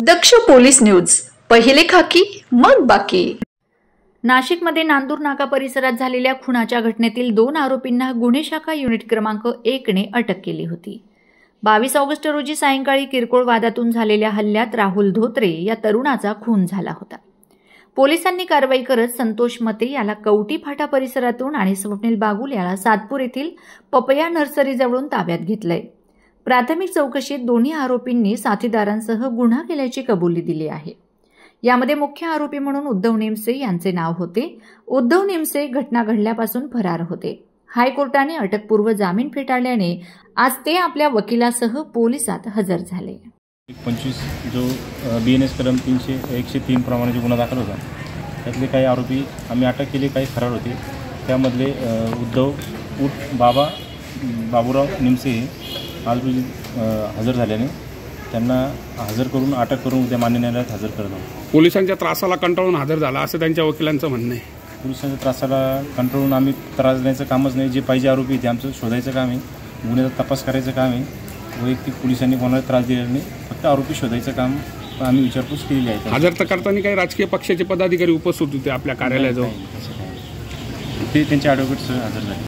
दक्ष police news, पहिले खाकी मग बाकी। नाशिकमध्ये नांदूर नाका परिसरात झालेल्या खुनाच्या घटनेतील 2 आरोपींना गुन्हे शाखा युनिट क्रमांक 1 ने अटक केली होती। 22 ऑगस्ट रोजी सायंकाळी किरकोळ वादातून झालेल्या हल्ल्यात राहुल धोत्रे या तरुणाचा खून झाला होता। पोलिसांनी कारवाई करत संतोष मते याला कवटी फाटा परिसरातून आणि स्वप्नील बागुल याला सातपूर येथील पपया नर्सरी जवळून ताब्यात घेतलंय। प्राथमिक चौकशीत दोन्ही आरोपींनी साथीदारांसह गुन्हा केल्याची कबुली दिली आहे। यामध्ये मुख्य आरोपी म्हणून उद्धव नेमसे यांचे नाव होते। उद्धव नेमसे घटना घडल्यापासून फरार होते। हायकोर्टाने अटकपूर्व जामीन फेटाळल्याने आज ते आपल्या वकिलासह पोलिसात हजर झाले। 25 जो BNS कलम 103 प्रमाणे गुन्हा दाखल होता, त्यातले काही आरोपी आम्ही अटक केले, काही फरार होते। त्यामधले उद्धव बाबूराव निमसे आज रोजी हजर झाल्याने त्यांना हजर करून अटक करून उद्या मान्य न्यायालयात हजर करत आहोत। पोलिसांच्या त्रासाला कंटाळून हजर झाला असं त्यांच्या वकिलांचं म्हणणं आहे। पोलिसांच्या त्रासाला कंटाळून आम्ही त्रास देण्याचं कामच नाही। जे पाहिजे आरोपी ते आमचं शोधायचं काम आहे, गुन्ह्याचा तपास करायचं काम आहे। वैयक्तिक पोलिसांनी कोणाला त्रास दिलेला नाही, फक्त आरोपी शोधायचं काम आम्ही विचारपूस केलेली आहे। हजर तर करताना काही राजकीय पक्षाचे पदाधिकारी उपस्थित होते आपल्या कार्यालयाजवळ, ते त्यांच्या ॲडव्होकेट्स हजर झाले।